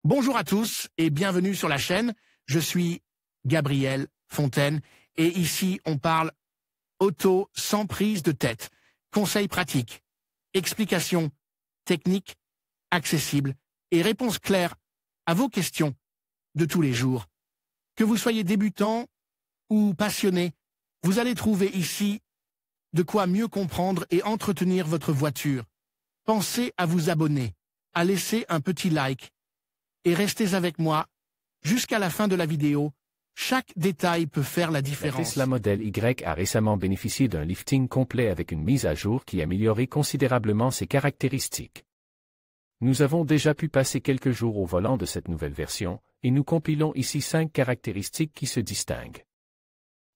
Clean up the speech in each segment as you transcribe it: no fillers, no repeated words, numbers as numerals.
Bonjour à tous et bienvenue sur la chaîne. Je suis Gabriel Fontaine et ici on parle auto sans prise de tête. Conseils pratiques, explications techniques, accessibles et réponses claires à vos questions de tous les jours. Que vous soyez débutant ou passionné, vous allez trouver ici de quoi mieux comprendre et entretenir votre voiture. Pensez à vous abonner, à laisser un petit like et restez avec moi jusqu'à la fin de la vidéo. Chaque détail peut faire la différence. La Tesla Model Y a récemment bénéficié d'un lifting complet avec une mise à jour qui a amélioré considérablement ses caractéristiques. Nous avons déjà pu passer quelques jours au volant de cette nouvelle version, et nous compilons ici 5 caractéristiques qui se distinguent.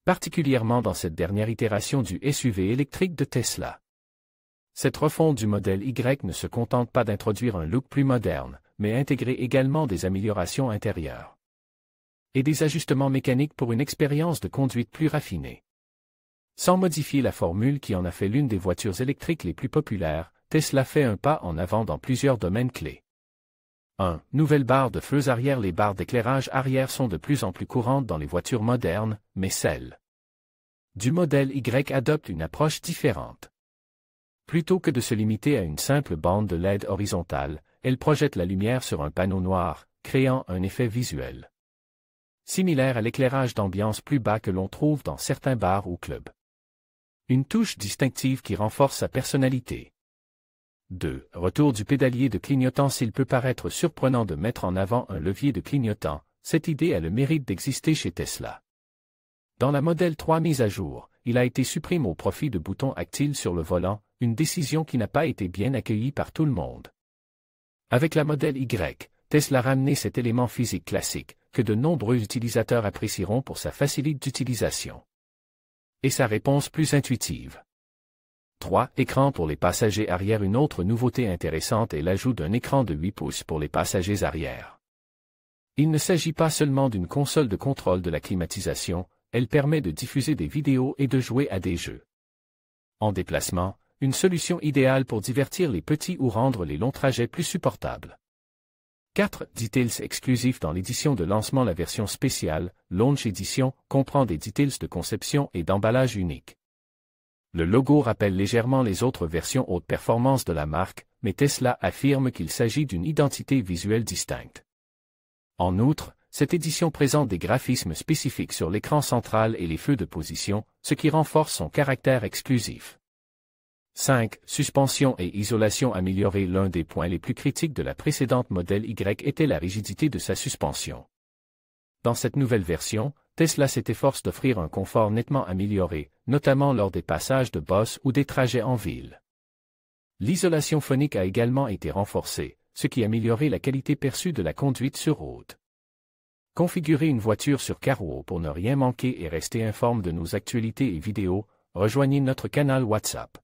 Particulièrement dans cette dernière itération du SUV électrique de Tesla. Cette refonte du modèle Y ne se contente pas d'introduire un look plus moderne, mais intégrer également des améliorations intérieures. Et des ajustements mécaniques pour une expérience de conduite plus raffinée. Sans modifier la formule qui en a fait l'une des voitures électriques les plus populaires, Tesla fait un pas en avant dans plusieurs domaines clés. 1. Nouvelle barre de feux arrière. Les barres d'éclairage arrière sont de plus en plus courantes dans les voitures modernes, mais celle du modèle Y adopte une approche différente. Plutôt que de se limiter à une simple bande de LED horizontale, elle projette la lumière sur un panneau noir, créant un effet visuel similaire à l'éclairage d'ambiance plus bas que l'on trouve dans certains bars ou clubs. Une touche distinctive qui renforce sa personnalité. 2. Retour du pédalier de clignotant. S'il peut paraître surprenant de mettre en avant un levier de clignotant, cette idée a le mérite d'exister chez Tesla. Dans la Model 3 mise à jour, il a été supprimé au profit de boutons tactiles sur le volant, une décision qui n'a pas été bien accueillie par tout le monde. Avec la Model Y, Tesla a ramené cet élément physique classique, que de nombreux utilisateurs apprécieront pour sa facilité d'utilisation. Et sa réponse plus intuitive. 3. Écran pour les passagers arrière. Une autre nouveauté intéressante est l'ajout d'un écran de 8 pouces pour les passagers arrière. Il ne s'agit pas seulement d'une console de contrôle de la climatisation, elle permet de diffuser des vidéos et de jouer à des jeux. En déplacement, une solution idéale pour divertir les petits ou rendre les longs trajets plus supportables. 4. Details exclusifs. Dans l'édition de lancement. La version spéciale, Launch Edition, comprend des details de conception et d'emballage uniques. Le logo rappelle légèrement les autres versions haute performance de la marque, mais Tesla affirme qu'il s'agit d'une identité visuelle distincte. En outre, cette édition présente des graphismes spécifiques sur l'écran central et les feux de position, ce qui renforce son caractère exclusif. 5. Suspension et isolation améliorée. L'un des points les plus critiques de la précédente Model Y était la rigidité de sa suspension. Dans cette nouvelle version, Tesla s'efforce d'offrir un confort nettement amélioré, notamment lors des passages de bosses ou des trajets en ville. L'isolation phonique a également été renforcée, ce qui a amélioré la qualité perçue de la conduite sur route. Configurer une voiture sur Carwow pour ne rien manquer et rester informé de nos actualités et vidéos, rejoignez notre canal WhatsApp.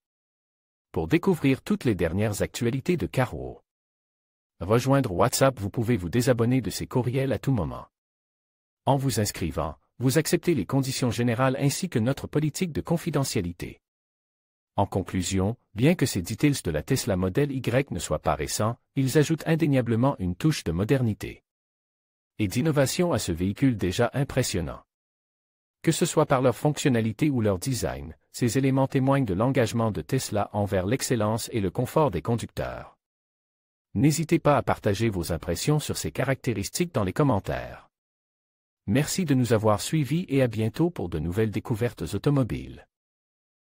Pour découvrir toutes les dernières actualités de Carwow. Rejoindre WhatsApp. Vous pouvez vous désabonner de ces courriels à tout moment. En vous inscrivant, vous acceptez les conditions générales ainsi que notre politique de confidentialité. En conclusion, bien que ces details de la Tesla Model Y ne soient pas récents, ils ajoutent indéniablement une touche de modernité et d'innovation à ce véhicule déjà impressionnant. Que ce soit par leur fonctionnalité ou leur design, ces éléments témoignent de l'engagement de Tesla envers l'excellence et le confort des conducteurs. N'hésitez pas à partager vos impressions sur ces caractéristiques dans les commentaires. Merci de nous avoir suivis et à bientôt pour de nouvelles découvertes automobiles.